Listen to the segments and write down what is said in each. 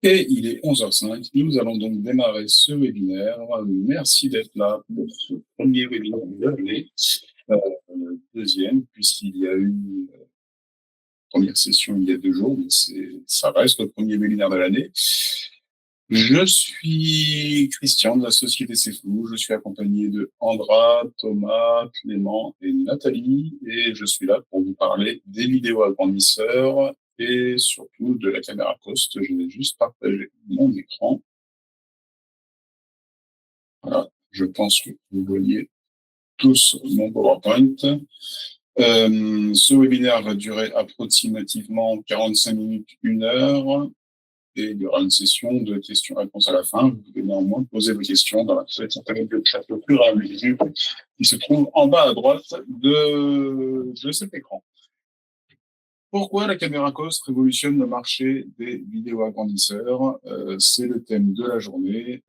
Et il est 11h05. Nous allons donc démarrer ce webinaire. Merci d'être là pour ce premier webinaire de l'année, euh, deuxième, puisqu'il y a eu une première session il y a 2 jours, mais ça reste le premier webinaire de l'année. Je suis Christian de la société C'est Flou. Je suis accompagné de Andra, Thomas, Clément et Nathalie, et je suis là pour vous parler des vidéos agrandisseurs et surtout de la caméra Cost. Je vais juste partager mon écran. Voilà, je pense que vous voyez tous mon PowerPoint. Ce webinaire va durer approximativement 45 minutes, 1 heure, et il y aura une session de questions-réponses à la fin. Vous pouvez néanmoins poser vos questions dans la section de chat le plus visible qui se trouve en bas à droite de cet écran. Pourquoi la caméra Cost révolutionne le marché des vidéos agrandisseurs? C'est le thème de la journée,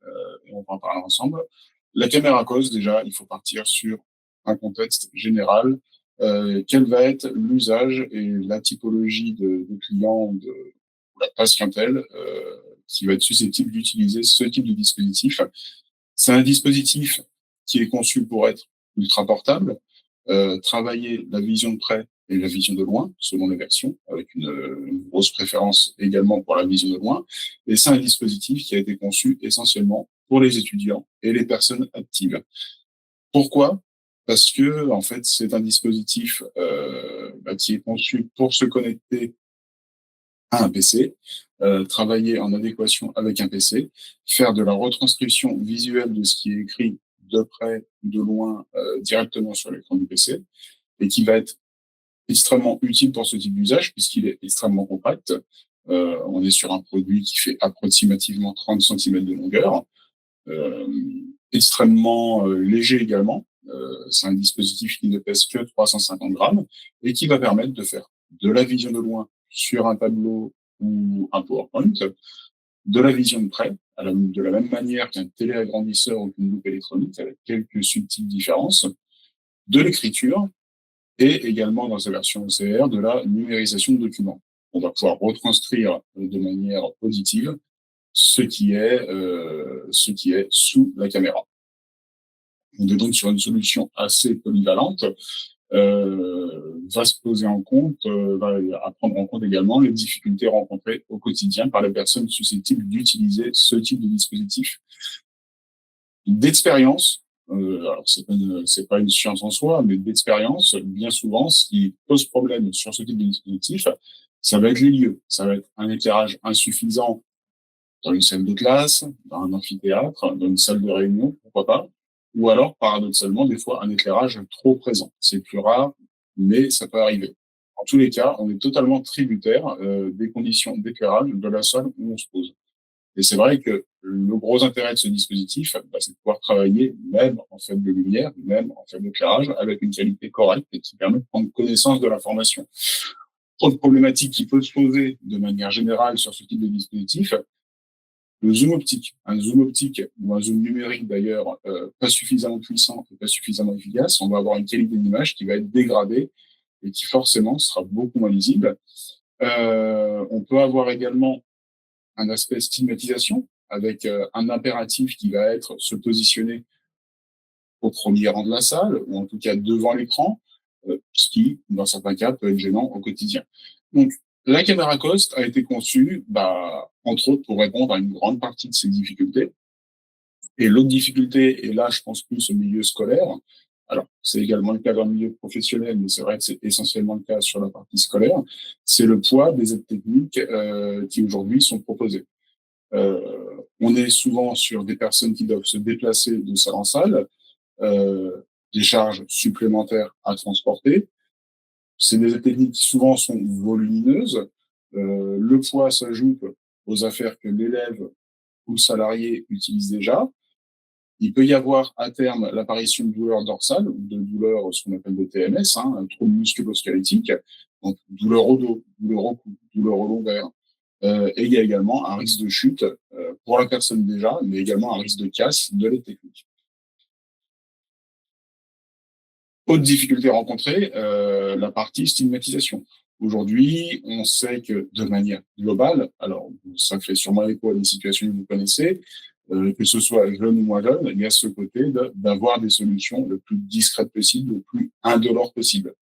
et on va en parler ensemble. La caméra Cost, déjà, il faut partir sur un contexte général. Quel va être l'usage et la typologie de clients ou de la patientèle qui va être susceptible d'utiliser ce type de dispositif? C'est un dispositif qui est conçu pour être ultra portable, travailler la vision de près et la vision de loin, selon les versions, avec une grosse préférence également pour la vision de loin. Et c'est un dispositif qui a été conçu essentiellement pour les étudiants et les personnes actives. Pourquoi? Parce que en fait, c'est un dispositif qui est conçu pour se connecter à un PC, travailler en adéquation avec un PC, faire de la retranscription visuelle de ce qui est écrit de près ou de loin directement sur l'écran du PC, et qui va être extrêmement utile pour ce type d'usage puisqu'il est extrêmement compact. On est sur un produit qui fait approximativement 30 cm de longueur, euh, extrêmement léger également. C'est un dispositif qui ne pèse que 350 grammes et qui va permettre de faire de la vision de loin sur un tableau ou un PowerPoint, de la vision de près, de la même manière qu'un téléagrandisseur ou qu'une loupe électronique, avec quelques subtiles différences, de l'écriture, et également dans sa version OCR, de la numérisation de documents. On va pouvoir retranscrire de manière positive ce qui est sous la caméra. On est donc sur une solution assez polyvalente. Va se poser en compte, va à prendre en compte également les difficultés rencontrées au quotidien par les personnes susceptibles d'utiliser ce type de dispositif. D'expérience, alors c'est pas une science en soi, mais d'expérience, bien souvent, ce qui pose problème sur ce type de dispositif, ça va être les lieux. Ça va être un éclairage insuffisant dans une salle de classe, dans un amphithéâtre, dans une salle de réunion, pourquoi pas, ou alors, paradoxalement, des fois, un éclairage trop présent. C'est plus rare, mais ça peut arriver. En tous les cas, on est totalement tributaire des conditions d'éclairage de la salle où on se pose. Et c'est vrai que le gros intérêt de ce dispositif, c'est de pouvoir travailler même en faible lumière, même en faible éclairage, avec une qualité correcte et qui permet de prendre connaissance de l'information. Autre problématique qui peut se poser de manière générale sur ce type de dispositif, le zoom optique. Un zoom optique ou un zoom numérique d'ailleurs pas suffisamment puissant et pas suffisamment efficace, on va avoir une qualité d'image qui va être dégradée et qui forcément sera beaucoup moins lisible. On peut avoir également un aspect stigmatisation avec un impératif qui va être se positionner au premier rang de la salle ou en tout cas devant l'écran, ce qui, dans certains cas, peut être gênant au quotidien. Donc, la caméra Cost a été conçue, entre autres, pour répondre à une grande partie de ces difficultés. Et l'autre difficulté, et là, je pense plus au milieu scolaire, alors c'est également le cas dans le milieu professionnel, mais c'est vrai que c'est essentiellement le cas sur la partie scolaire, c'est le poids des aides techniques qui aujourd'hui sont proposées. On est souvent sur des personnes qui doivent se déplacer de salle en salle, des charges supplémentaires à transporter. C'est des aides techniques qui souvent sont volumineuses. Le poids s'ajoute aux affaires que l'élève ou le salarié utilise déjà. Il peut y avoir à terme l'apparition de douleurs dorsales ou de douleurs, ce qu'on appelle des TMS, un trouble musculo-squelettique, donc douleur au dos, douleur au cou, douleur au lombaire. Et il y a également un risque de chute pour la personne déjà, mais également un risque de casse de l'aide technique. Autre difficulté rencontrée, la partie stigmatisation. Aujourd'hui, on sait que de manière globale, alors ça fait sûrement écho à des situations que vous connaissez, que ce soit jeune ou moins jeune, il y a ce côté d'avoir des solutions le plus discrètes possible, le plus indolore possible.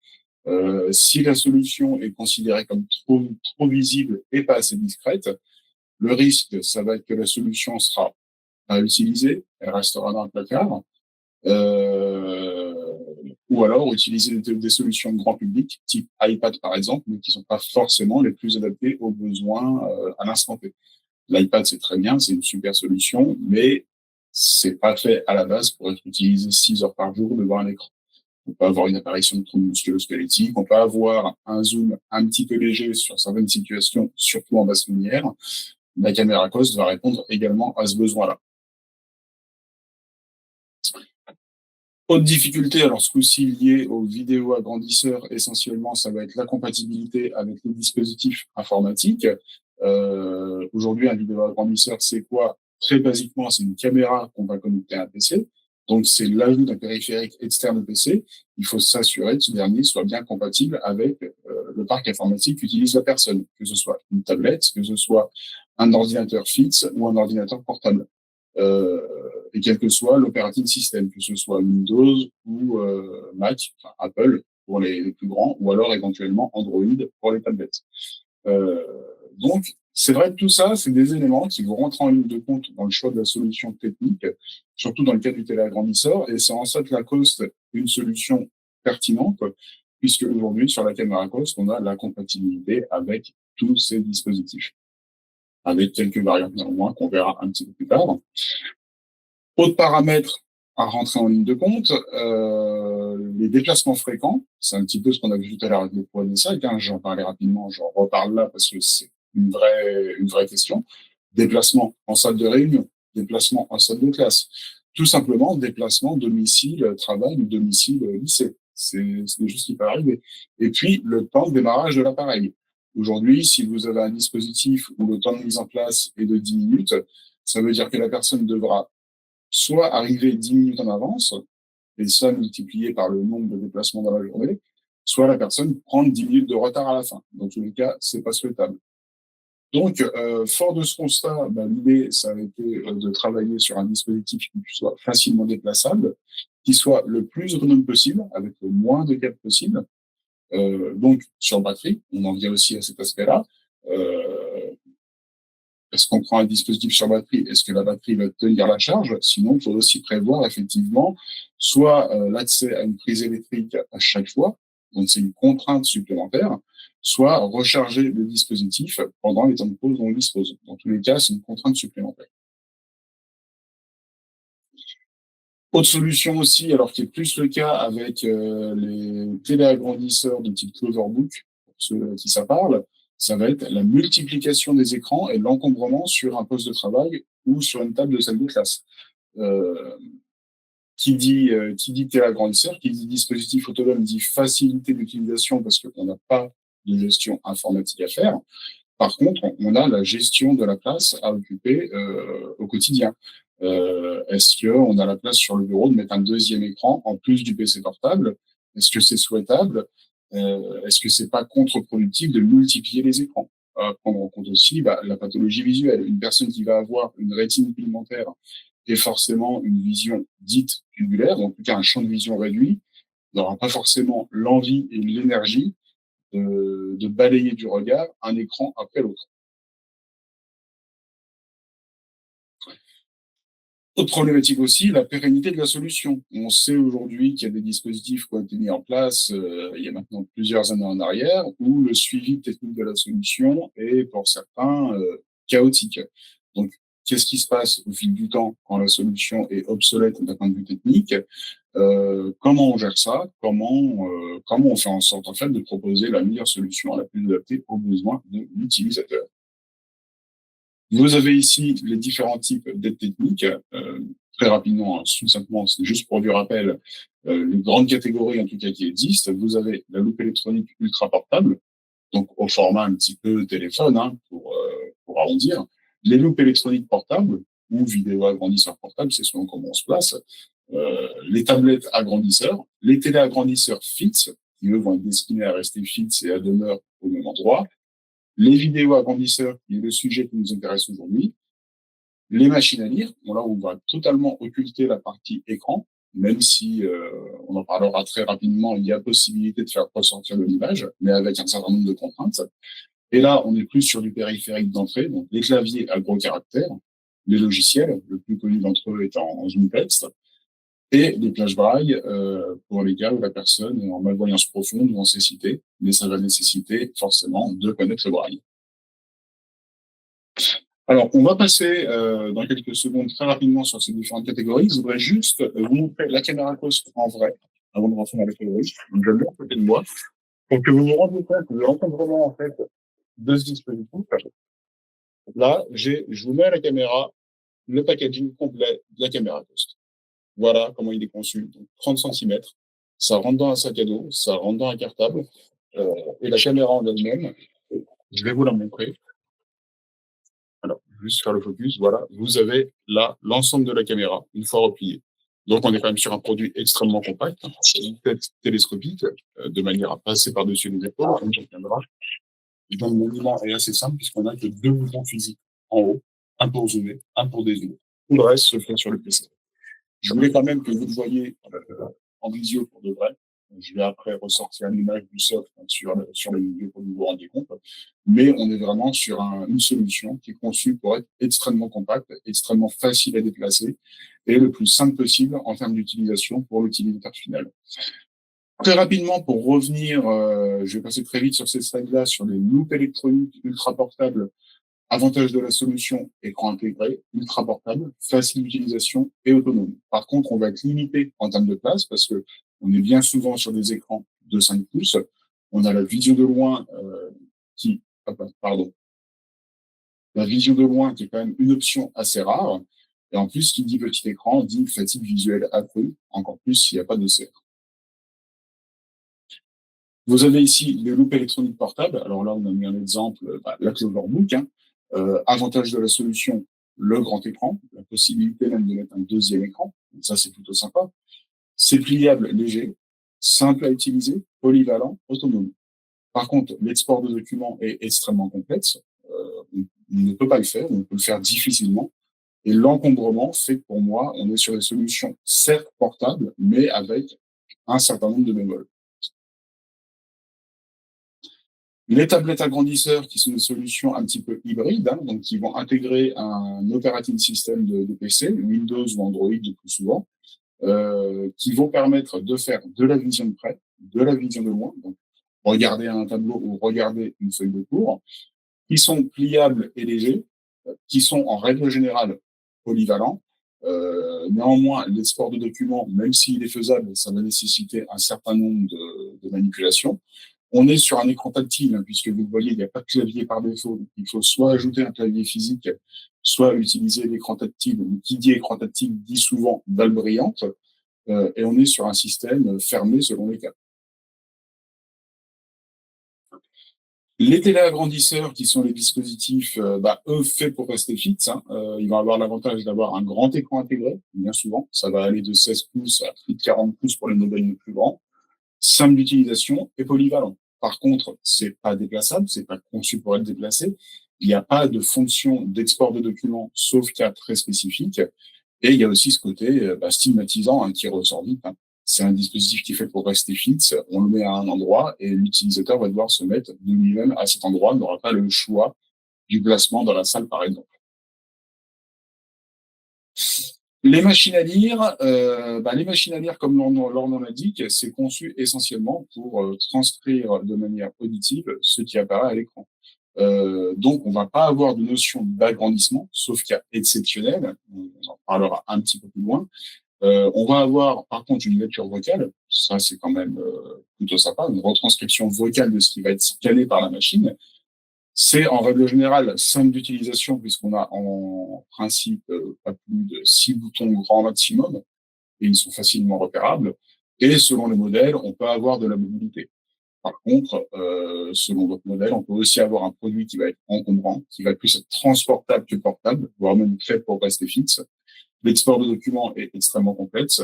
Si la solution est considérée comme trop visible et pas assez discrète, le risque, ça va être que la solution sera pas utilisée, elle restera dans le placard, euh, ou alors utiliser des solutions de grand public, type iPad par exemple, mais qui sont pas forcément les plus adaptées aux besoins à l'instant T. L'iPad, c'est très bien, c'est une super solution, mais c'est pas fait à la base pour être utilisé 6 heures par jour devant un écran. On peut avoir une apparition de troubles musculo-squelettiques, on peut avoir un zoom un petit peu léger sur certaines situations, surtout en basse lumière. La caméra COS va répondre également à ce besoin-là. Autre difficulté, alors ce coup-ci lié aux vidéos agrandisseurs, essentiellement, ça va être la compatibilité avec les dispositifs informatiques. Aujourd'hui, un vidéo agrandisseur, c'est quoi? Très basiquement, c'est une caméra qu'on va connecter à un PC. Donc, c'est l'ajout d'un périphérique externe au PC. Il faut s'assurer que ce dernier soit bien compatible avec le parc informatique qu'utilise la personne, que ce soit une tablette, que ce soit un ordinateur fixe ou un ordinateur portable. Euh, et quel que soit l'operating system, que ce soit Windows ou Mac, enfin Apple pour les plus grands, ou alors éventuellement Android pour les tablettes. Euh, donc, c'est vrai que tout ça, c'est des éléments qui vont rentrer en ligne de compte dans le choix de la solution technique, surtout dans le cas du téléagrandisseur, et c'est en ça que la Cost est une solution pertinente, puisque aujourd'hui, sur la caméra Cost, on a la compatibilité avec tous ces dispositifs, avec quelques variantes néanmoins qu'on verra un petit peu plus tard. Autre paramètre à rentrer en ligne de compte, les déplacements fréquents. C'est un petit peu ce qu'on a vu tout à l'heure avec le poids des sacs. Hein. J'en parlais rapidement, j'en reparle là parce que c'est une vraie question. Déplacement en salle de réunion, déplacement en salle de classe. Tout simplement, déplacement domicile travail ou domicile lycée. C'est des choses qui peuvent arriver. Et puis, le temps de démarrage de l'appareil. Aujourd'hui, si vous avez un dispositif où le temps de mise en place est de 10 minutes, ça veut dire que la personne devra soit arriver 10 minutes en avance, et ça multiplié par le nombre de déplacements dans la journée, soit la personne prendre 10 minutes de retard à la fin. Dans tous les cas, c'est pas souhaitable. Donc, fort de ce constat, l'idée, ça a été de travailler sur un dispositif qui soit facilement déplaçable, qui soit le plus autonome possible, avec le moins de câbles possible. Donc, sur batterie, on en vient aussi à cet aspect-là. Euh, Est-ce qu'on prend un dispositif sur batterie? Est-ce que la batterie va tenir la charge? Sinon, il faut aussi prévoir effectivement soit l'accès à une prise électrique à chaque fois, donc c'est une contrainte supplémentaire, soit recharger le dispositif pendant les temps de pause dont on dispose. Dans tous les cas, c'est une contrainte supplémentaire. Autre solution aussi, alors qui est plus le cas avec les téléagrandisseurs de type Cloverbook, pour ceux à qui ça parle, ça va être la multiplication des écrans et l'encombrement sur un poste de travail ou sur une table de salle de classe. Euh, qui dit téléagrandisseur, qui dit dispositif autonome, dit facilité d'utilisation parce qu'on n'a pas de gestion informatique à faire. Par contre, on a la gestion de la place à occuper au quotidien. Est-ce qu'on a la place sur le bureau de mettre un deuxième écran en plus du PC portable? Est-ce que c'est souhaitable? Est-ce que c'est pas contre-productif de multiplier les écrans? Prendre en compte aussi la pathologie visuelle. Une personne qui va avoir une rétine pigmentaire et forcément une vision dite tubulaire, en tout cas un champ de vision réduit, n'aura pas forcément l'envie et l'énergie de balayer du regard un écran après l'autre. Autre problématique aussi, la pérennité de la solution. On sait aujourd'hui qu'il y a des dispositifs qui ont été mis en place il y a maintenant plusieurs années en arrière, où le suivi technique de la solution est pour certains chaotique. Donc, qu'est-ce qui se passe au fil du temps quand la solution est obsolète d'un point de vue technique? Comment on gère ça? Comment on fait en sorte en fait de proposer la meilleure solution, la plus adaptée aux besoins de l'utilisateur? Vous avez ici les différents types d'aides techniques. Très rapidement, hein, succinctement, c'est juste pour du rappel, les grandes catégories en tout cas qui existent. Vous avez la loupe électronique ultra portable, donc au format un petit peu téléphone, hein, pour arrondir. Les loupes électroniques portables ou vidéo agrandisseurs portables, c'est selon comment on se place. Les tablettes agrandisseurs, les télé agrandisseurs fixes, qui, eux, vont être destinés à rester fixes et à demeurer au même endroit. Les vidéos agrandisseurs, qui est le sujet qui nous intéresse aujourd'hui. Les machines à lire, bon là, on va totalement occulter la partie écran, même si, on en parlera très rapidement, il y a possibilité de faire ressortir de l'image, mais avec un certain nombre de contraintes. Et là, on est plus sur du périphérique d'entrée, donc les claviers à gros caractères, les logiciels, le plus connu d'entre eux étant en zoom text, et les plages braille pour les cas où la personne est en malvoyance profonde ou en cécité, mais ça va nécessiter forcément de connaître le braille. Alors, on va passer dans quelques secondes très rapidement sur ces différentes catégories. Je voudrais juste vous montrer la caméra close en vrai avant de rentrer dans les catégories. Donc, je le mets à côté de moi pour que vous vous rendiez compte de l'encadrement en fait de ce dispositif. Là, je vous mets à la caméra le packaging complet de la caméra close. Voilà comment il est conçu. Donc, 30 cm, ça rentre dans un sac à dos, ça rentre dans un cartable, et la caméra en elle-même, je vais vous la montrer. Alors, juste faire le focus, voilà, vous avez là l'ensemble de la caméra, une fois repliée. Donc, on est quand même sur un produit extrêmement compact, une tête télescopique, de manière à passer par-dessus les épaules, comme on viendra. Et donc, le mouvement est assez simple, puisqu'on a que deux boutons physiques en haut, un pour zoomer, un pour dézoomer. Tout le reste se fait sur le PC. Je voulais quand même que vous le voyez en visio pour de vrai. Je vais après ressortir l'image du soft sur la vidéo pour que vous vous rendiez compte. Mais on est vraiment sur une solution qui est conçue pour être extrêmement compacte, extrêmement facile à déplacer et le plus simple possible en termes d'utilisation pour l'utilisateur final. Très rapidement, pour revenir, je vais passer très vite sur ces slides-là, sur les loupes électroniques ultra portables. Avantage de la solution, écran intégré, ultra portable, facile d'utilisation et autonome. Par contre, on va être limité en termes de place parce que on est bien souvent sur des écrans de 5 pouces. On a la vision de loin la vision de loin qui est quand même une option assez rare. Et en plus, qui dit petit écran dit fatigue visuelle accrue, encore plus s'il n'y a pas de CR. Vous avez ici les loupes électroniques portables. Alors là, on a mis un exemple, la Cloverbook. Avantage de la solution, le grand écran, la possibilité même de mettre un deuxième écran. Donc ça, c'est plutôt sympa. C'est pliable, léger, simple à utiliser, polyvalent, autonome. Par contre, l'export de documents est extrêmement complexe. On ne peut pas le faire, on peut le faire difficilement. Et l'encombrement fait que pour moi, on est sur des solutions certes portables, mais avec un certain nombre de bémols. Les tablettes agrandisseurs, qui sont des solutions un petit peu hybrides, donc qui vont intégrer un operating system de PC, Windows ou Android le plus souvent, qui vont permettre de faire de la vision de près, de la vision de loin, donc regarder un tableau ou regarder une feuille de cours, qui sont pliables et légers, qui sont en règle générale polyvalents. Néanmoins, l'export de documents, même s'il est faisable, ça va nécessiter un certain nombre de manipulations. On est sur un écran tactile, puisque vous le voyez, il n'y a pas de clavier par défaut. Donc il faut soit ajouter un clavier physique, soit utiliser l'écran tactile. Qui dit écran tactile dit souvent dalle brillante. Et on est sur un système fermé selon les cas. Les téléagrandisseurs, qui sont les dispositifs, eux, faits pour rester fixes, ils vont avoir l'avantage d'avoir un grand écran intégré, bien souvent. Ça va aller de 16 pouces à plus de 40 pouces pour les modèles les plus grands. Simple d'utilisation et polyvalent. Par contre, c'est pas déplaçable, c'est pas conçu pour être déplacé. Il n'y a pas de fonction d'export de documents, sauf cas très spécifique. Et il y a aussi ce côté stigmatisant qui ressort vite. C'est un dispositif qui est fait pour rester fixe. On le met à un endroit et l'utilisateur va devoir se mettre de lui-même à cet endroit. Il n'aura pas le choix du placement dans la salle, par exemple. Les machines à lire, comme leur nom l'indique, c'est conçu essentiellement pour transcrire de manière auditive ce qui apparaît à l'écran. Donc, on va pas avoir de notion d'agrandissement, sauf cas exceptionnel. On en parlera un petit peu plus loin. On va avoir, par contre, une lecture vocale. Ça, c'est quand même plutôt sympa. Une retranscription vocale de ce qui va être scanné par la machine. C'est en règle générale simple d'utilisation puisqu'on a en principe pas plus de 6 boutons grand maximum et ils sont facilement repérables. Et selon le modèle, on peut avoir de la mobilité. Par contre, selon votre modèle, on peut aussi avoir un produit qui va être encombrant, qui va plus être transportable que portable, voire même fait pour rester fixe. L'export de documents est extrêmement complexe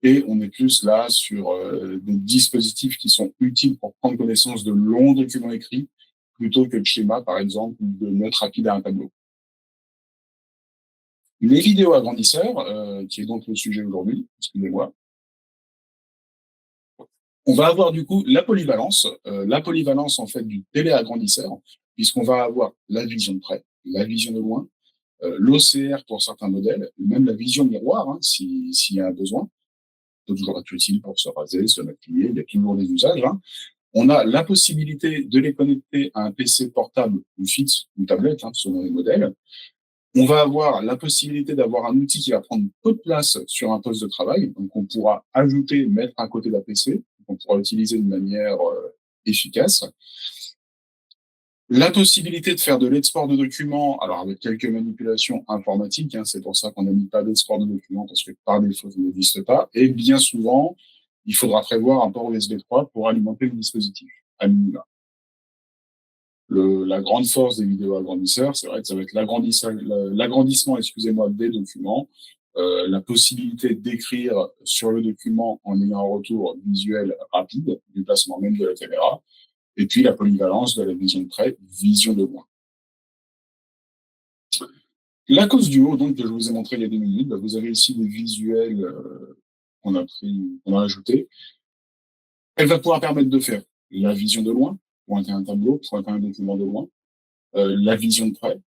Et on est plus là sur des dispositifs qui sont utiles pour prendre connaissance de longs documents écrits plutôt que de schémas, par exemple, ou de notes rapides à un tableau. Les vidéos agrandisseurs, qui est donc le sujet aujourd'hui, excusez-moi, on va avoir du coup la polyvalence en fait du téléagrandisseur, puisqu'on va avoir la vision de près, la vision de loin, l'OCR pour certains modèles, même la vision miroir, hein, s'il y a un besoin, peut toujours être utile pour se raser, se maquiller, il y a toujours des usages. Hein. On a la possibilité de les connecter à un PC portable ou fixe ou tablette, hein, selon les modèles. On va avoir la possibilité d'avoir un outil qui va prendre peu de place sur un poste de travail, donc on pourra ajouter, mettre à côté d'un PC, qu'on pourra utiliser de manière efficace. La possibilité de faire de l'export de documents, alors avec quelques manipulations informatiques, hein, c'est pour ça qu'on n'a mis pas d'export de documents, parce que par défaut, ça n'existe pas, et bien souvent, il faudra prévoir un port USB 3 pour alimenter le dispositif, à minima. La grande force des vidéos agrandisseurs, c'est vrai que ça va être l'agrandissement, excusez-moi, des documents, la possibilité d'écrire sur le document en ayant un retour visuel rapide, du placement même de la caméra, et puis la polyvalence de la vision de près, vision de loin. La cause du haut, donc, que je vous ai montré il y a 2 minutes, bah, vous avez ici des visuels qu'on a ajoutés. Elle va pouvoir permettre de faire la vision de loin, pointer un tableau, pointer un document de loin, la vision de près,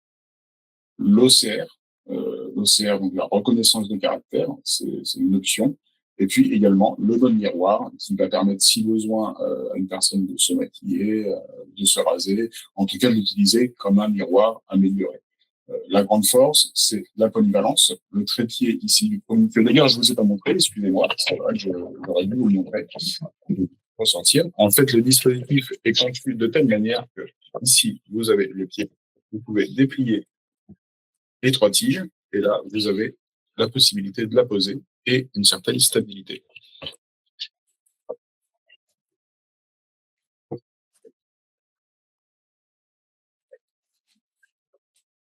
l'OCR, l'OCR, donc la reconnaissance de caractère, c'est une option. Et puis également le mode miroir qui va permettre, si besoin, à une personne de se maquiller, de se raser, en tout cas de l'utiliser comme un miroir amélioré. La grande force, c'est la polyvalence. Le trépied ici du premier, que d'ailleurs je ne vous ai pas montré, excusez-moi, c'est vrai que j'aurais dû vous le montrer, ressentir. En fait, le dispositif est conçu de telle manière que ici, vous avez le pied, vous pouvez déplier les 3 tiges, et là, vous avez la possibilité de la poser et une certaine stabilité.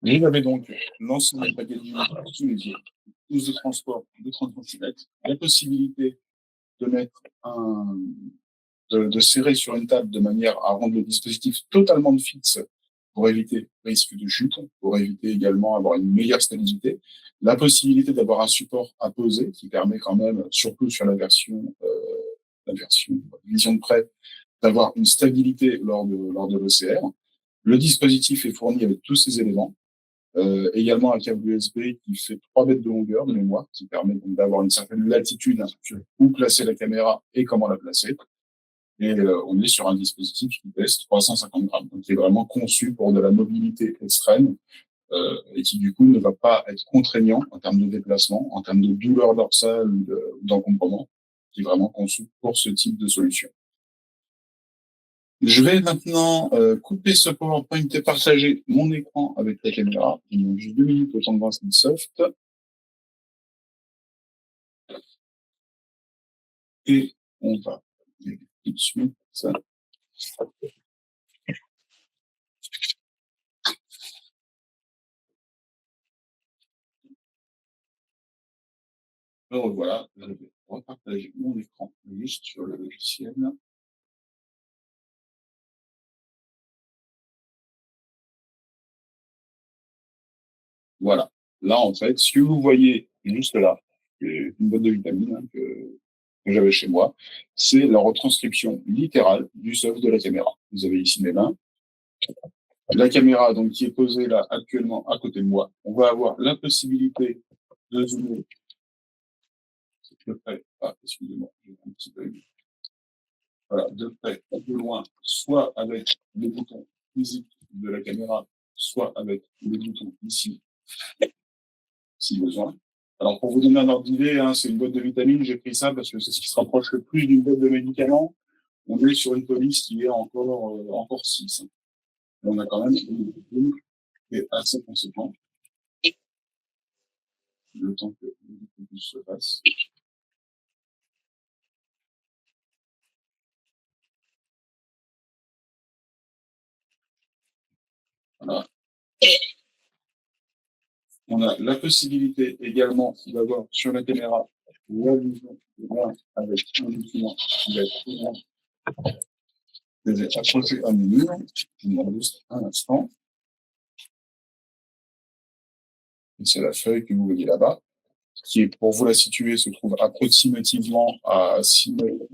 Vous avez donc l'ensemble du packaging sous les yeux, tous de transport de 30 cm, la possibilité de mettre de serrer sur une table de manière à rendre le dispositif totalement fixe pour éviter risque de chute, pour éviter également avoir une meilleure stabilité, la possibilité d'avoir un support à poser qui permet quand même, surtout sur la version vision de près, d'avoir une stabilité lors de l'OCR. Le dispositif est fourni avec tous ces éléments. Également un câble USB qui fait 3 mètres de longueur de mémoire, qui permet donc d'avoir une certaine latitude sur où placer la caméra et comment la placer. Et on est sur un dispositif qui pèse 350 grammes, donc qui est vraiment conçu pour de la mobilité extrême et qui du coup ne va pas être contraignant en termes de déplacement, en termes de douleur dorsale ou d'encombrement, qui est vraiment conçu pour ce type de solution. Je vais maintenant couper ce PowerPoint et partager mon écran avec la caméra. Il manque juste 2 minutes au temps de voir soft. Et on va tout de suite. Alors voilà, je vais repartager mon écran juste sur le logiciel. Voilà. Là, en fait, si vous voyez juste là, une boîte de vitamines hein, que j'avais chez moi, c'est la retranscription littérale du soft de la caméra. Vous avez ici mes mains. La caméra, donc, qui est posée là actuellement à côté de moi. On va avoir la possibilité de zoomer de près. Ah, excusez-moi, j'ai un petit peu. Voilà, de près ou de loin, soit avec les boutons physiques de la caméra, soit avec les boutons ici, si besoin. Alors, pour vous donner un ordre d'idée, hein, c'est une boîte de vitamines. J'ai pris ça parce que c'est ce qui se rapproche le plus d'une boîte de médicaments. On est sur une police qui est encore 6. On a quand même une vitamine qui est assez conséquente. Le temps que le bus se passe. Voilà. On a la possibilité également d'avoir sur la caméra la vision avec un document qui va être grand. Je vais approcher à mon mur. Je vous demande juste un instant. C'est la feuille que vous voyez là-bas, qui est, pour vous la situer, se trouve approximativement à 6 mètres.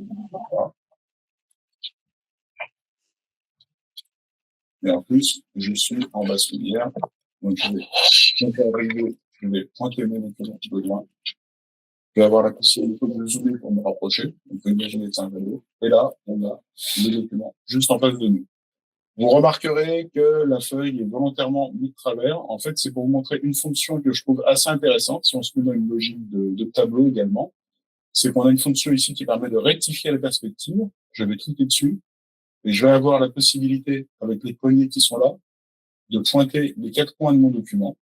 Et en plus, je suis en basculaire. Donc, je vais pointer mes documents de loin. Je vais avoir la possibilité de zoomer pour me rapprocher. On peut imaginer que c'est un vélo. Et là, on a le document juste en face de nous. Vous remarquerez que la feuille est volontairement mise de travers. En fait, c'est pour vous montrer une fonction que je trouve assez intéressante, si on se met dans une logique de tableau également. C'est qu'on a une fonction ici qui permet de rectifier la perspective. Je vais cliquer dessus et je vais avoir la possibilité, avec les poignées qui sont là, de pointer les 4 points de mon document.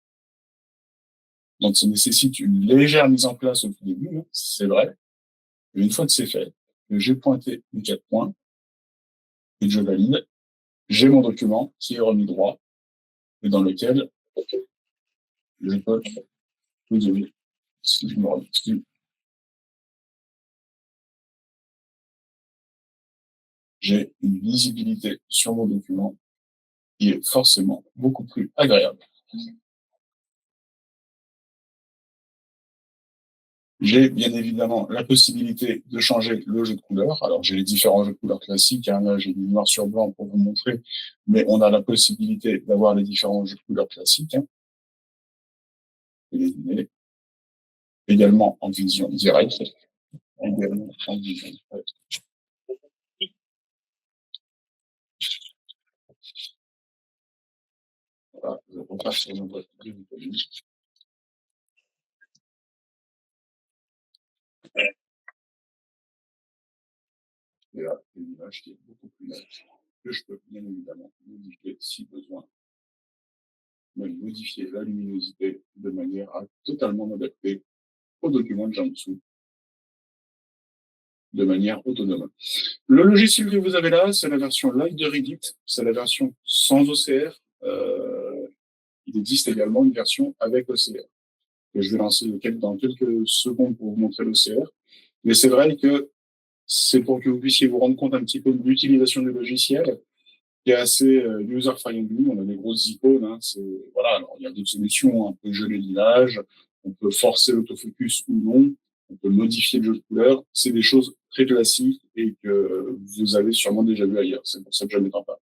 Donc, ça nécessite une légère mise en place au tout début, hein, c'est vrai. Et une fois que c'est fait, que j'ai pointé les 4 points et que je valide, j'ai mon document qui est remis droit et dans lequel je peux vous donner, si je me remets dessus, j'ai une visibilité sur mon document qui est forcément beaucoup plus agréable. J'ai bien évidemment la possibilité de changer le jeu de couleurs. Alors, j'ai les différents jeux de couleurs classiques. Hein. Là, j'ai du noir sur blanc pour vous montrer, mais on a la possibilité d'avoir les différents jeux de couleurs classiques. Hein. Également en vision directe. Également en vision directe. Voilà, je repasse sur mon boîte de vitamines. Et là, une image qui est beaucoup plus nette, que je peux bien évidemment modifier si besoin, même modifier la luminosité de manière à totalement m'adapter au document que j'ai en dessous, de manière autonome. Le logiciel que vous avez là, c'est la version light de Reddit, c'est la version sans OCR. Il existe également une version avec OCR, que je vais lancer dans quelques secondes pour vous montrer l'OCR. Mais c'est vrai que c'est pour que vous puissiez vous rendre compte un petit peu de l'utilisation du logiciel, qui est assez user-friendly. On a des grosses icônes. Hein, voilà. Alors, il y a d'autres solutions. Hein. On peut geler l'image, on peut forcer l'autofocus ou non, on peut modifier le jeu de couleurs. C'est des choses très classiques et que vous avez sûrement déjà vu ailleurs. C'est pour ça que je ne m'étends pas.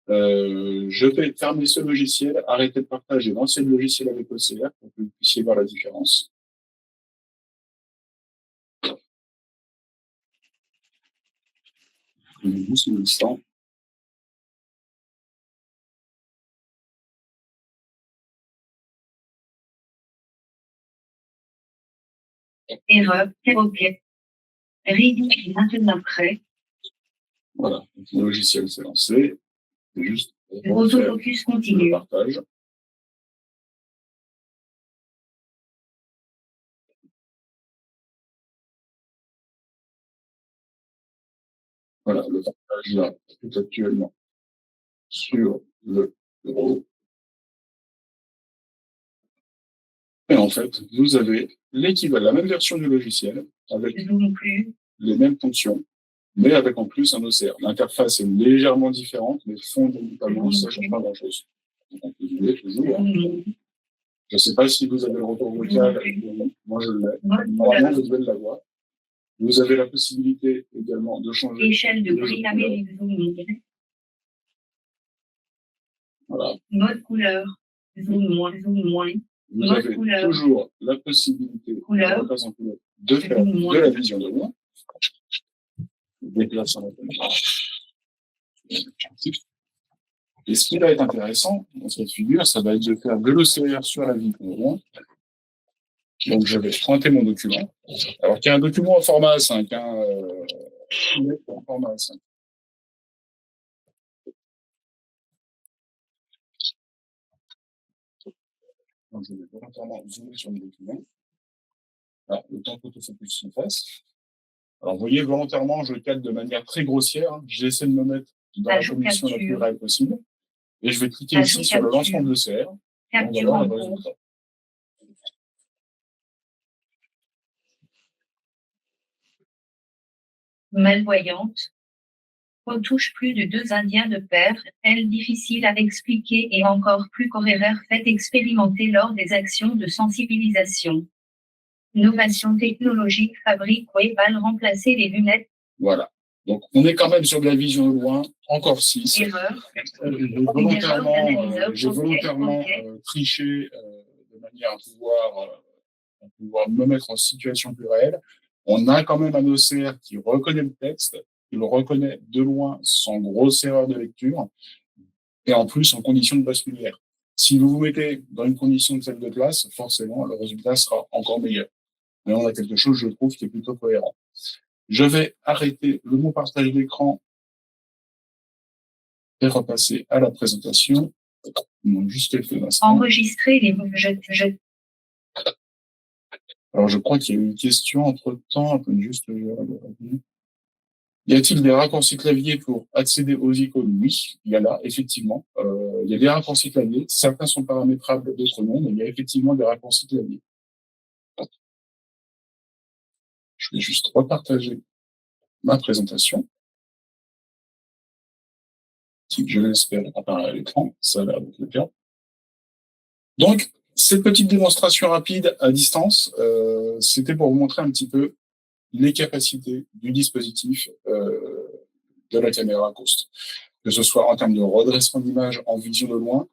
Je vais fermer ce logiciel, arrêter de partager, lancer le logiciel avec OCR pour que vous puissiez voir la différence. Juste un instant. Erreur, perroquet. Reddit est maintenant prêt. Voilà, donc, le logiciel s'est lancé. C'est juste l'autofocus continue. Le partage. Voilà, le partage là est actuellement sur le bureau. Et en fait, vous avez l'équivalent, la même version du logiciel, avec les mêmes fonctions, mais avec en plus un OCR. L'interface est légèrement différente, mais fondamentalement, ça ne change pas grand-chose. Donc, on peut jouer toujours. Je ne sais pas si vous avez le retour vocal. Moi, je l'ai. Normalement, vous devez l'avoir. Vous avez la possibilité également de changer l'échelle de couleur. Voilà. Mode couleur. Zoom moins. Vous avez toujours la possibilité de représenter de faire de la vision de loin. Et ce qui va être intéressant dans cette figure, ça va être de faire de l'OCR sur la vision de loin. Donc, je vais pointer mon document. Alors, qu'il y a un document en format A5, en format A5. Donc, je vais volontairement zoomer sur le document. Alors, le temps que l'autofocus se fasse. Alors, vous voyez, volontairement, je cadre de manière très grossière. Hein. J'essaie de me mettre dans la position la plus réelle possible. Et je vais cliquer ici sur le lancement de l'OCR. On va voir le résultat. malvoyante, retouche plus de 2 indiens de pair, elle difficile à expliquer et encore plus qu'horaire fait expérimenter lors des actions de sensibilisation. Innovation technologique, fabrique Webal remplacer les lunettes. Voilà. Donc, on est quand même sur de la vision de loin, encore 6. Erreur. J'ai volontairement triché de manière à pouvoir me mettre en situation plus réelle. On a quand même un OCR qui reconnaît le texte, qui le reconnaît de loin sans grosse erreur de lecture, et en plus en condition de basculière. Si vous vous mettez dans une condition de salle de classe, forcément, le résultat sera encore meilleur. Mais on a quelque chose, je trouve, qui est plutôt cohérent. Je vais arrêter le mot partage d'écran et repasser à la présentation. Juste quelques instants. Enregistrer les Alors, je crois qu'il y a eu une question entre-temps. Juste. Y a-t-il des raccourcis clavier pour accéder aux icônes? Oui, il y a là, effectivement. Il y a des raccourcis clavier. Certains sont paramétrables, d'autres non, mais il y a effectivement des raccourcis clavier. Je vais juste repartager ma présentation, qui, je l'espère, apparaît à l'écran. Ça a l'air d'être le cas. Donc, cette petite démonstration rapide à distance, c'était pour vous montrer un petit peu les capacités du dispositif de la caméra Coast. Que ce soit en termes de redressement d'image en vision de loin,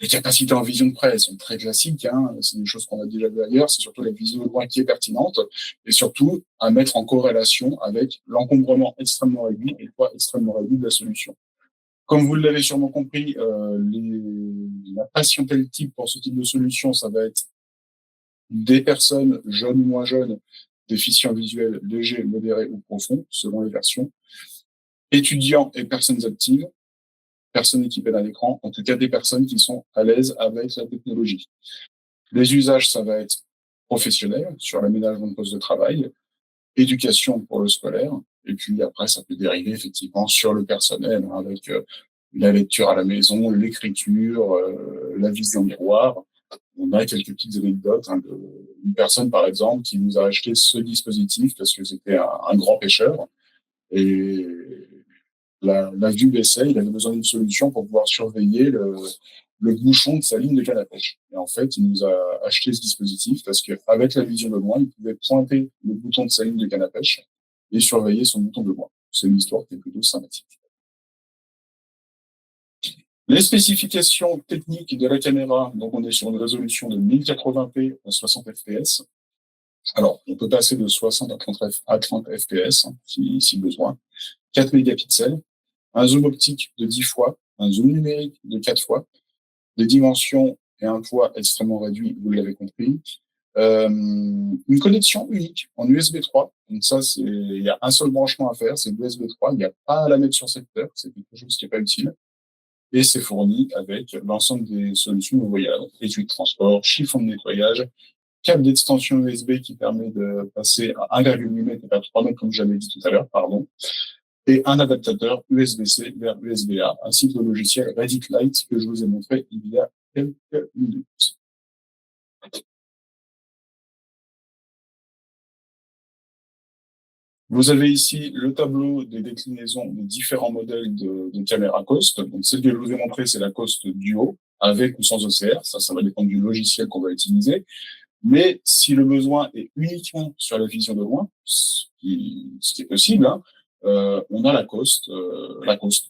les capacités en vision de près sont très classiques, hein, c'est des choses qu'on a déjà vues ailleurs, c'est surtout la vision de loin qui est pertinente, et surtout à mettre en corrélation avec l'encombrement extrêmement réduit et le poids extrêmement réduit de la solution. Comme vous l'avez sûrement compris, la patientèle type pour ce type de solution, ça va être des personnes jeunes ou moins jeunes, déficients visuels légers, modérés ou profonds, selon les versions, étudiants et personnes actives, personnes équipées d'un écran, en tout cas des personnes qui sont à l'aise avec la technologie. Les usages, ça va être professionnel, sur l'aménagement de poste de travail, éducation pour le scolaire, et puis après, ça peut dériver effectivement sur le personnel, hein, avec la lecture à la maison, l'écriture, la vision miroir. On a quelques petites anecdotes, hein, d'une personne, par exemple, qui nous a acheté ce dispositif parce que c'était un grand pêcheur. Et la vue baissait, il avait besoin d'une solution pour pouvoir surveiller le bouchon de sa ligne de canne à pêche. Et en fait, il nous a acheté ce dispositif parce qu'avec la vision de loin, il pouvait pointer le bouton de sa ligne de canne à pêche et surveiller son bouton de loin. C'est une histoire qui est plutôt sympathique. Les spécifications techniques de la caméra, donc on est sur une résolution de 1080p à 60 fps. Alors, on peut passer de 60 à 30 fps, hein, si besoin. 4 mégapixels, un zoom optique de 10 fois, un zoom numérique de 4 fois, des dimensions et un poids extrêmement réduit, vous l'avez compris. Une connexion unique en USB 3. Donc ça, il y a un seul branchement à faire, c'est l'USB 3. Il n'y a pas à la mettre sur secteur, c'est quelque chose qui n'est pas utile. Et c'est fourni avec l'ensemble des solutions que vous voyez là. Donc, étui de transport, chiffon de nettoyage, câble d'extension USB qui permet de passer à 1,8 m et pas 3 m comme j'avais dit tout à l'heure, pardon. Et un adaptateur USB-C vers USB-A, ainsi que le logiciel Reddit Lite que je vous ai montré il y a quelques minutes. Vous avez ici le tableau des déclinaisons des différents modèles de caméra Coast. Donc, celle que je vous ai montrée, c'est la Coast Duo, avec ou sans OCR. Ça va dépendre du logiciel qu'on va utiliser. Mais si le besoin est uniquement sur la vision de loin, ce qui est possible, hein, on a la Coast,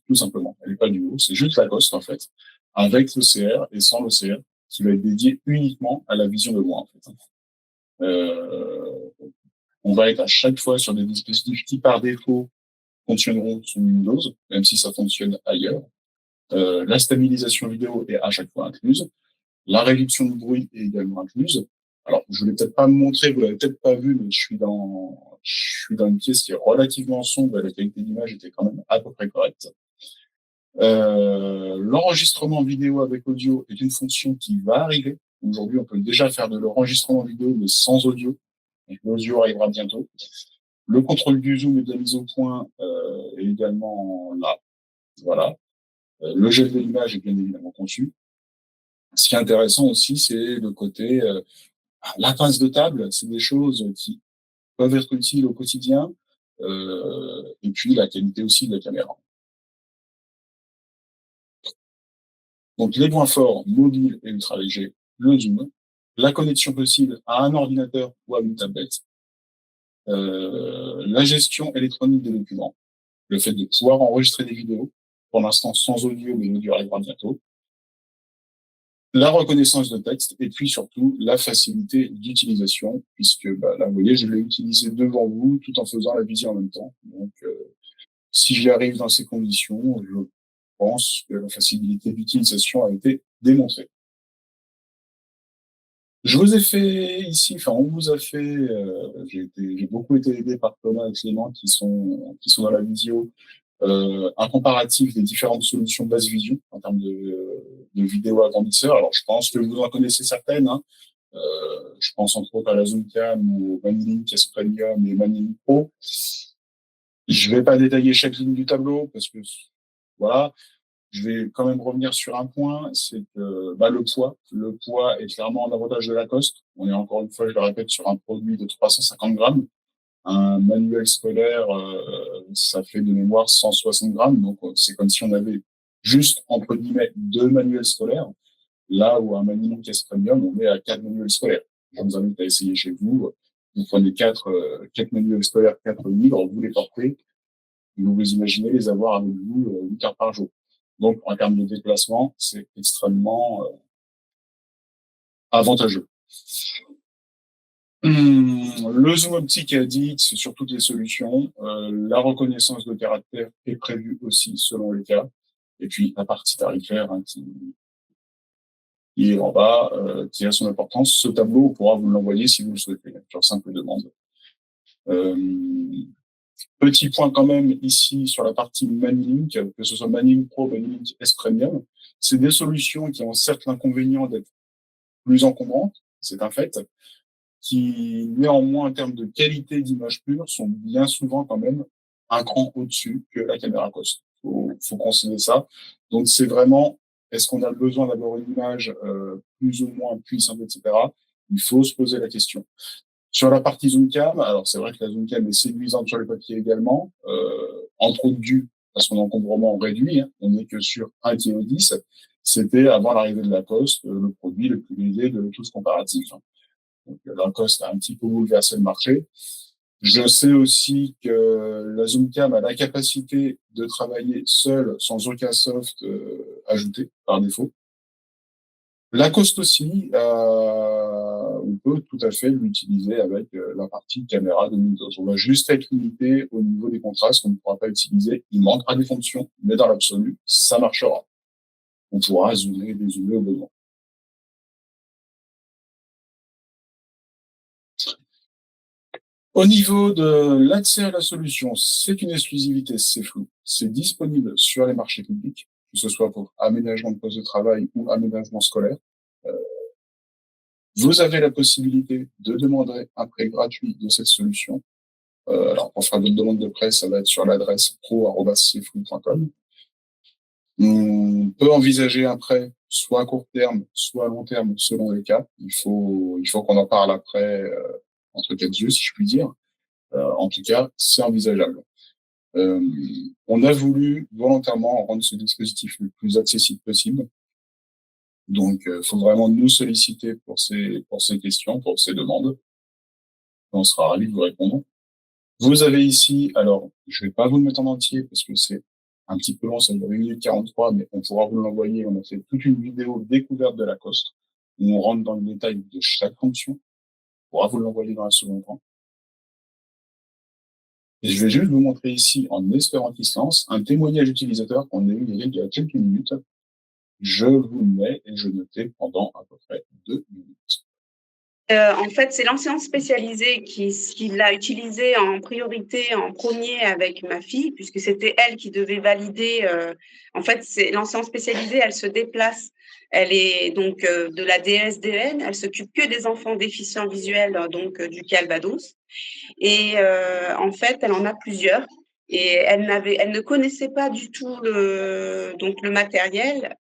tout simplement. Elle n'est pas Duo, c'est juste la Coast, en fait, avec l'OCR et sans l'OCR, qui va être dédié uniquement à la vision de loin, en fait. On va être à chaque fois sur des dispositifs qui, par défaut, fonctionneront sous Windows, même si ça fonctionne ailleurs. La stabilisation vidéo est à chaque fois incluse. La réduction du bruit est également incluse. Alors, je ne l'ai peut-être pas montré, vous l'avez peut-être pas vu, mais je suis dans une pièce qui est relativement sombre et la qualité d'image était quand même à peu près correcte. L'enregistrement vidéo avec audio est une fonction qui va arriver. Aujourd'hui, on peut déjà faire de l'enregistrement vidéo, mais sans audio. Donc, l'audio arrivera bientôt. Le contrôle du zoom et de la mise au point est également là. Voilà. Le gel de l'image est bien évidemment conçu. Ce qui est intéressant aussi, c'est le côté la pince de table. C'est des choses qui peuvent être utiles au quotidien. et puis la qualité aussi de la caméra. Donc les points forts, mobile et ultra léger, le zoom, la connexion possible à un ordinateur ou à une tablette, la gestion électronique des documents, le fait de pouvoir enregistrer des vidéos, pour l'instant sans audio, mais l'audio arrivera bientôt, la reconnaissance de texte, et puis surtout la facilité d'utilisation, puisque là, vous voyez, je l'ai utilisé devant vous tout en faisant la visio en même temps. Donc, si j'y arrive dans ces conditions, je pense que la facilité d'utilisation a été démontrée. Je vous ai fait ici, enfin, on vous a fait, j'ai beaucoup été aidé par Thomas et Clément qui sont dans la visio, un comparatif des différentes solutions basse vision en termes de vidéo agrandisseur. Alors, je pense que vous en connaissez certaines, hein. Je pense entre autres à la Zoomcam ou au Manilink S Premium et Manilink Pro. Je vais pas détailler chaque ligne du tableau parce que, voilà. Je vais quand même revenir sur un point, c'est que le poids. Le poids est clairement un avantage de Lacoste. On est encore une fois, je le répète, sur un produit de 350 grammes. Un manuel scolaire, ça fait de mémoire 160 grammes. Donc, c'est comme si on avait juste, entre guillemets, 2 manuels scolaires. Là où un Manilink S Premium, on est à 4 manuels scolaires. Je vous invite à essayer chez vous. Vous prenez 4 manuels scolaires, 4 livres, vous les portez. Vous imaginez les avoir avec vous 8 heures par jour. Donc, en termes de déplacement, c'est extrêmement avantageux. Le zoom optique est ADX sur toutes les solutions. La reconnaissance de caractère est prévue aussi selon les cas. Et puis, la partie tarifaire qui est en bas, qui a son importance. Ce tableau, on pourra vous l'envoyer si vous le souhaitez, sur simple demande. Petit point quand même ici sur la partie Manilink, que ce soit Manilink Pro, Manilink S Premium. C'est des solutions qui ont certes l'inconvénient d'être plus encombrante, c'est un fait, qui néanmoins en termes de qualité d'image pure sont bien souvent quand même un cran au-dessus que la caméra Cost. Faut considérer ça. Donc c'est vraiment, est-ce qu'on a besoin d'avoir une image plus ou moins puissante, etc. Il faut se poser la question. Sur la partie Zoomcam, alors c'est vrai que la Zoomcam est séduisante sur le papier également, entre autres dû à son encombrement réduit, hein. On n'est que sur 1 kg 10. C'était avant l'arrivée de Lacoste, le produit le plus léger de tous comparatifs. Donc Lacoste a un petit peu bouleversé le marché. Je sais aussi que la Zoomcam a la capacité de travailler seule sans aucun soft ajouté par défaut. Lacoste aussi, on peut tout à fait l'utiliser avec la partie caméra de Windows. On va juste être limité au niveau des contrastes qu'on ne pourra pas utiliser. Il manquera des fonctions, mais dans l'absolu, ça marchera. On pourra zoomer et dézoomer au besoin. Au niveau de l'accès à la solution, c'est une exclusivité, c'est flou. C'est disponible sur les marchés publics, que ce soit pour aménagement de poste de travail ou aménagement scolaire. Vous avez la possibilité de demander un prêt gratuit de cette solution. Alors, pour faire d'autres demandes de prêt, ça va être sur l'adresse pro@cflou.com. On peut envisager un prêt soit à court terme, soit à long terme, selon les cas. Il faut qu'on en parle après, entre quatre yeux, si je puis dire. En tout cas, c'est envisageable. On a voulu volontairement rendre ce dispositif le plus accessible possible. Donc, faut vraiment nous solliciter pour ces questions, pour ces demandes. On sera ravis de vous répondre. Vous avez ici, alors, je vais pas vous le mettre en entier parce que c'est un petit peu long, ça dure 1 minute 43, mais on pourra vous l'envoyer. On a fait toute une vidéo découverte de Lacoste où on rentre dans le détail de chaque fonction. On pourra vous l'envoyer dans un second temps. Et je vais juste vous montrer ici, en espérant qu'il se lance, un témoignage utilisateur qu'on a eu il y a quelques minutes. Je vous le mets et je notais pendant à peu près 2 minutes. En fait, c'est l'enseignante spécialisée qui l'a utilisé en priorité, en premier avec ma fille, puisque c'était elle qui devait valider. En fait, c'est l'enseignante spécialisée, elle se déplace. Elle est donc de la DSDN, elle s'occupe que des enfants déficients visuels, donc du Calvados. Et en fait, elle en a plusieurs. Et elle ne connaissait pas du tout le matériel.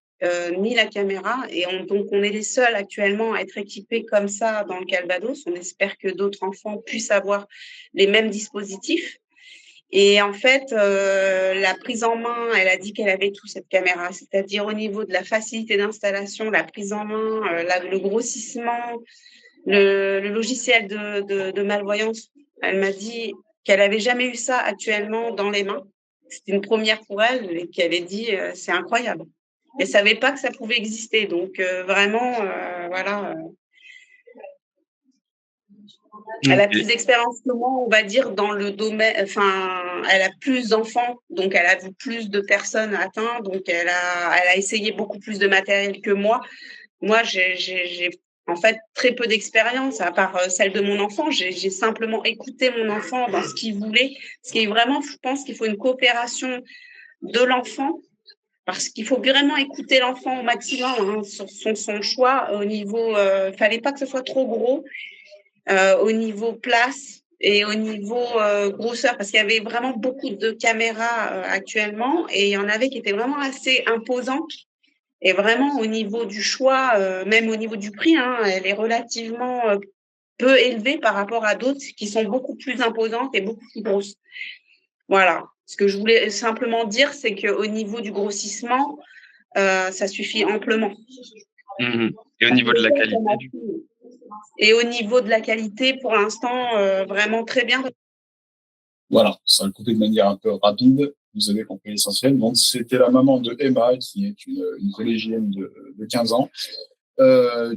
Ni la caméra, et donc on est les seuls actuellement à être équipés comme ça dans le Calvados. On espère que d'autres enfants puissent avoir les mêmes dispositifs. Et en fait, la prise en main, elle a dit qu'elle avait tout, cette caméra, c'est-à-dire au niveau de la facilité d'installation, la prise en main, le grossissement, le logiciel de malvoyance. Elle m'a dit qu'elle avait jamais eu ça actuellement dans les mains. C'était une première pour elle et qu'elle avait dit c'est incroyable. Elle savait pas que ça pouvait exister. Donc vraiment, voilà. Elle a plus d'expérience que moi, on va dire, dans le domaine. Enfin, elle a plus d'enfants, donc elle a vu plus de personnes atteintes, donc elle a essayé beaucoup plus de matériel que moi. Moi, j'ai en fait très peu d'expérience, à part celle de mon enfant. J'ai simplement écouté mon enfant dans ce qu'il voulait. Ce qui est vraiment, je pense qu'il faut une coopération de l'enfant, parce qu'il faut vraiment écouter l'enfant au maximum hein, sur son choix au niveau. Fallait pas que ce soit trop gros. Au niveau place et au niveau grosseur, parce qu'il y avait vraiment beaucoup de caméras actuellement et il y en avait qui étaient vraiment assez imposantes. Et vraiment, au niveau du choix, même au niveau du prix, hein, elle est relativement peu élevée par rapport à d'autres qui sont beaucoup plus imposantes et beaucoup plus grosses. Voilà. Ce que je voulais simplement dire, c'est qu'au niveau du grossissement, ça suffit amplement. Et au niveau de la qualité Et au niveau de la qualité, pour l'instant, vraiment très bien. Voilà, ça a coupé de manière un peu rapide. Vous avez compris l'essentiel. Donc, c'était la maman de Emma, qui est une collégienne de 15 ans,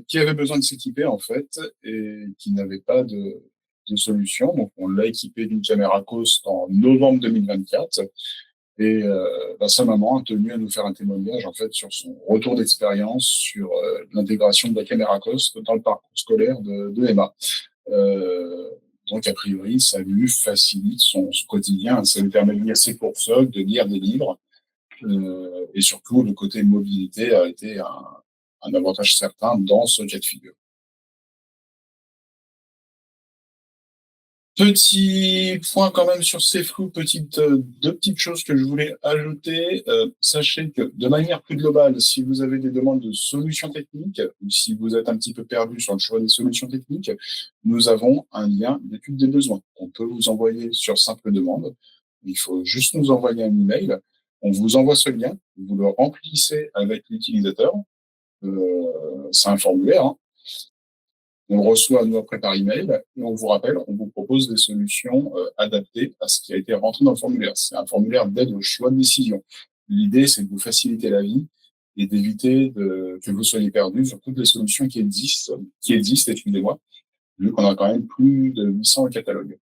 qui avait besoin de s'équiper, en fait, et qui n'avait pas de solution. Donc, on l'a équipée d'une caméra Coast en novembre 2024. Et sa maman a tenu à nous faire un témoignage, en fait, sur son retour d'expérience, sur l'intégration de la caméra Coast dans le parcours scolaire de Emma. Donc, a priori, ça lui facilite son quotidien. Ça lui permet de lire ses cours soc, de lire des livres. Et surtout, le côté mobilité a été un avantage certain dans ce cas de figure. Petit point quand même sur ces flous, deux petites choses que je voulais ajouter. Sachez que de manière plus globale, si vous avez des demandes de solutions techniques ou si vous êtes un petit peu perdu sur le choix des solutions techniques, nous avons un lien d'étude des besoins qu'on peut vous envoyer sur simple demande. Il faut juste nous envoyer un email. On vous envoie ce lien, vous le remplissez avec l'utilisateur. C'est un formulaire, hein. On le reçoit, nous, après par email, et on vous rappelle, on vous propose des solutions adaptées à ce qui a été rentré dans le formulaire. C'est un formulaire d'aide au choix de décision. L'idée, c'est de vous faciliter la vie et d'éviter que vous soyez perdu sur toutes les solutions qui existent, excusez-moi, vu qu'on a quand même plus de 800 catalogues.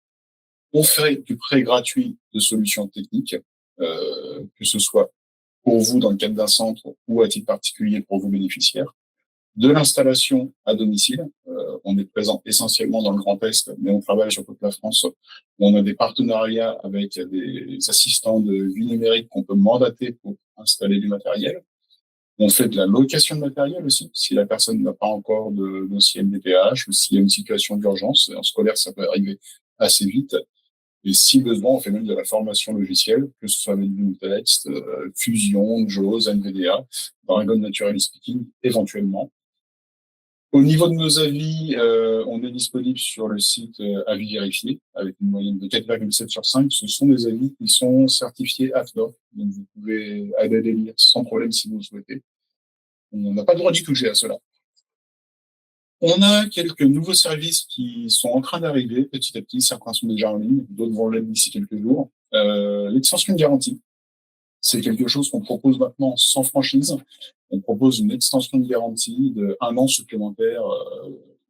On fait du prêt gratuit de solutions techniques, que ce soit pour vous dans le cadre d'un centre ou à titre particulier pour vos bénéficiaires. De l'installation à domicile. On est présent essentiellement dans le Grand Est, mais on travaille sur toute la France. On a des partenariats avec des assistants de vie numérique qu'on peut mandater pour installer du matériel. On fait de la location de matériel aussi, si la personne n'a pas encore de dossier MDPH ou s'il y a une situation d'urgence. En scolaire, ça peut arriver assez vite. Et si besoin, on fait même de la formation logicielle, que ce soit avec du texte, Fusion, JAWS, NVDA, Dragon Natural Speaking, éventuellement. Au niveau de nos avis, on est disponible sur le site Avis Vérifié, avec une moyenne de 4,7 sur 5. Ce sont des avis qui sont certifiés AFNOR, donc vous pouvez aller les lire sans problème si vous le souhaitez. On n'a pas le droit d'y toucher à cela. On a quelques nouveaux services qui sont en train d'arriver petit à petit. Certains sont déjà en ligne, d'autres vont l'être d'ici quelques jours. L'extension de garantie. C'est quelque chose qu'on propose maintenant sans franchise. On propose une extension de garantie de 1 an supplémentaire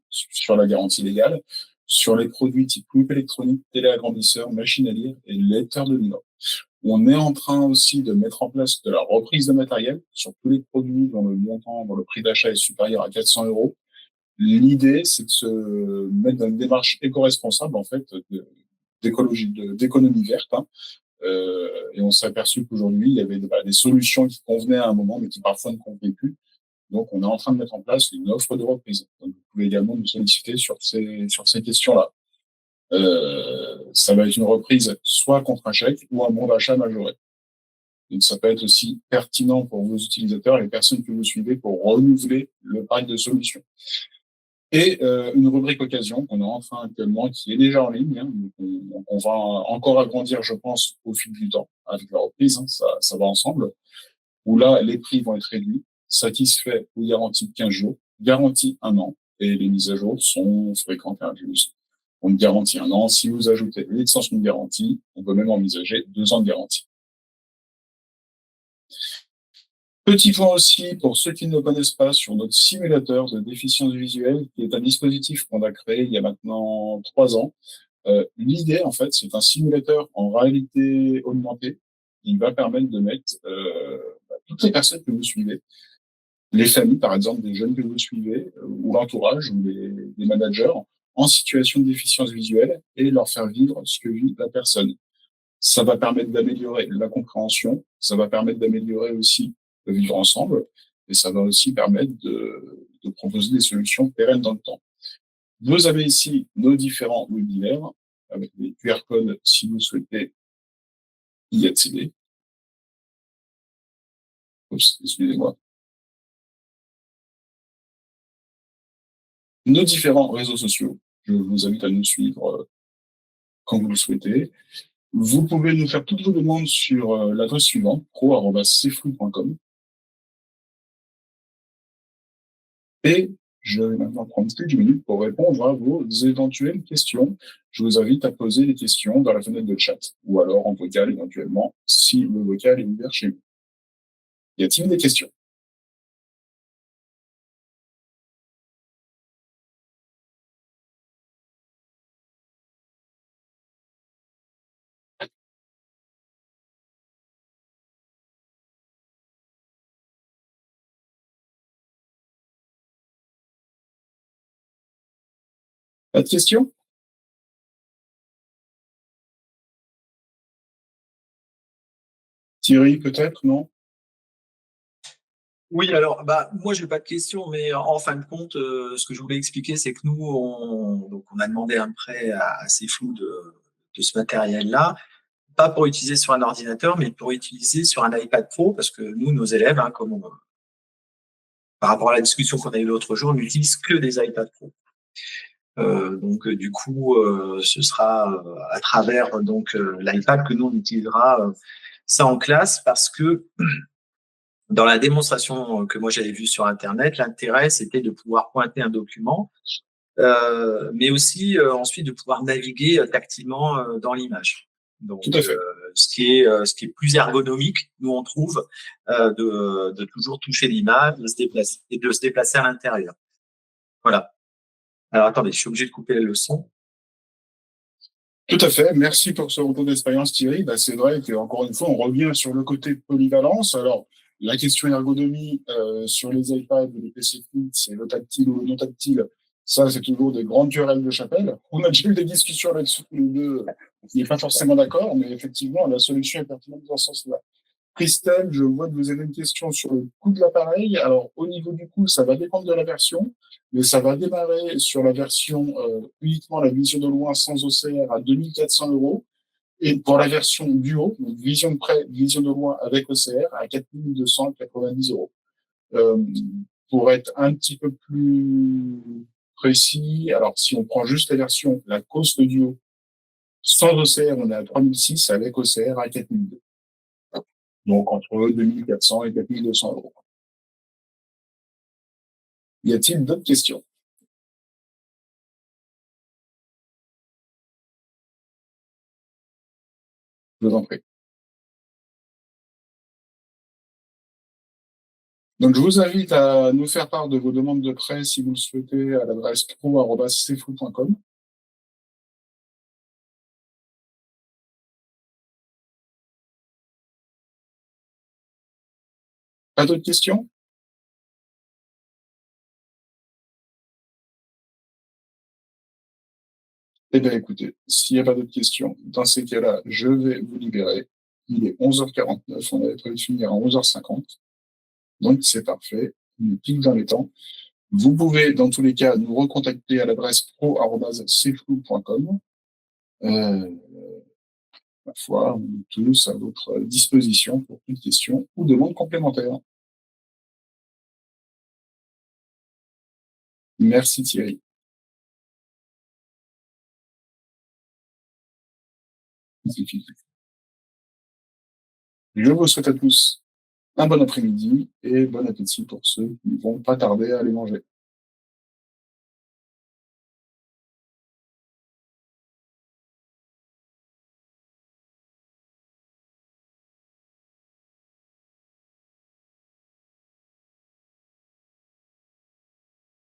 sur la garantie légale, sur les produits type loupe électronique, téléagrandisseur, machine à lire et lecteur de livres. On est en train aussi de mettre en place de la reprise de matériel sur tous les produits dont le prix d'achat est supérieur à 400 €. L'idée, c'est de se mettre dans une démarche éco-responsable, en fait, d'économie verte, hein. Et on s'est aperçu qu'aujourd'hui, il y avait des solutions qui convenaient à un moment, mais qui parfois ne convenaient plus. Donc, on est en train de mettre en place une offre de reprise. Donc, vous pouvez également nous solliciter sur ces questions-là. Ça va être une reprise soit contre un chèque ou un bon d'achat majoré. Donc, ça peut être aussi pertinent pour vos utilisateurs et les personnes que vous suivez pour renouveler le parc de solutions. Et une rubrique occasion qu'on est en train actuellement, qui est déjà en ligne, hein, donc on va encore agrandir, je pense, au fil du temps, avec la reprise, hein, ça va ensemble, où là, les prix vont être réduits, satisfaits ou garantie de 15 jours, garantie 1 an, et les mises à jour sont fréquentes et injustes. Donc, garantie 1 an. Si vous ajoutez l'extension de garantie, on peut même envisager 2 ans de garantie. Petit point aussi, pour ceux qui ne le connaissent pas, sur notre simulateur de déficience visuelle, qui est un dispositif qu'on a créé il y a maintenant 3 ans. L'idée, en fait, c'est un simulateur en réalité augmentée qui va permettre de mettre toutes les personnes que vous suivez, les familles, par exemple, des jeunes que vous suivez, ou l'entourage, ou les managers, en situation de déficience visuelle et leur faire vivre ce que vit la personne. Ça va permettre d'améliorer la compréhension, ça va permettre d'améliorer aussi le vivre ensemble, et ça va aussi permettre de proposer des solutions pérennes dans le temps. Vous avez ici nos différents webinaires, avec des QR codes si vous souhaitez y accéder. Oups, excusez-moi. Nos différents réseaux sociaux. Je vous invite à nous suivre quand vous le souhaitez. Vous pouvez nous faire toutes vos demandes sur l'adresse suivante, pro@cflou.com. Et je vais maintenant prendre quelques minutes pour répondre à vos éventuelles questions. Je vous invite à poser les questions dans la fenêtre de chat, ou alors en vocal éventuellement, si le vocal est ouvert chez vous. Y a-t-il des questions? Pas de questions? Thierry, peut-être, non? Oui, alors, moi, j'ai pas de questions, mais en fin de compte, ce que je voulais expliquer, c'est que nous, on a demandé un prêt assez flou de ce matériel-là, pas pour utiliser sur un ordinateur, mais pour utiliser sur un iPad Pro, parce que nous, nos élèves, hein, par rapport à la discussion qu'on a eue l'autre jour, n'utilisent que des iPad Pro. Donc, du coup, ce sera à travers l'iPad que nous, on utilisera ça en classe, parce que dans la démonstration que moi j'avais vue sur Internet, l'intérêt, c'était de pouvoir pointer un document, mais aussi ensuite de pouvoir naviguer tactilement dans l'image. Donc, Tout à fait. ce qui est plus ergonomique, nous on trouve, de toujours toucher l'image, de se déplacer à l'intérieur. Voilà. Alors attendez, je suis obligé de couper le son. Tout à fait. Merci pour ce retour d'expérience, Thierry. C'est vrai qu'encore une fois, on revient sur le côté polyvalence. Alors, la question ergonomie sur les iPads ou les PC Fit, c'est le tactile ou le non tactile. Ça, c'est toujours des grandes querelles de chapelle. On a déjà eu des discussions là-dessus, tous les deux. On n'est pas forcément d'accord, mais effectivement, la solution est pertinente dans ce sens-là. Christelle, je vois que vous avez une question sur le coût de l'appareil. Alors, au niveau du coût, ça va dépendre de la version, mais ça va démarrer sur la version uniquement la vision de loin sans OCR à 2 400 €. Et pour la version duo, donc vision de près, vision de loin avec OCR, à 4 290 €. Pour être un petit peu plus précis, alors si on prend juste la version, la Coast Duo, sans OCR, on est à 3 600, avec OCR à 4 200. Donc, entre 2 400 et 4 200 €. Y a-t-il d'autres questions? Je vous en prie. Donc, je vous invite à nous faire part de vos demandes de prêt, si vous le souhaitez, à l'adresse pro@cflou.com. Pas d'autres questions? Eh bien, écoutez, s'il n'y a pas d'autres questions, dans ces cas-là, je vais vous libérer. Il est 11h49, on avait prévu de finir à 11h50. Donc, c'est parfait. On est pile dans les temps. Vous pouvez, dans tous les cas, nous recontacter à l'adresse pro@cflou.com. Ma foi, on est tous à votre disposition pour toute question ou demande complémentaire. Merci Thierry. C'est fini. Je vous souhaite à tous un bon après-midi et bon appétit pour ceux qui ne vont pas tarder à aller manger.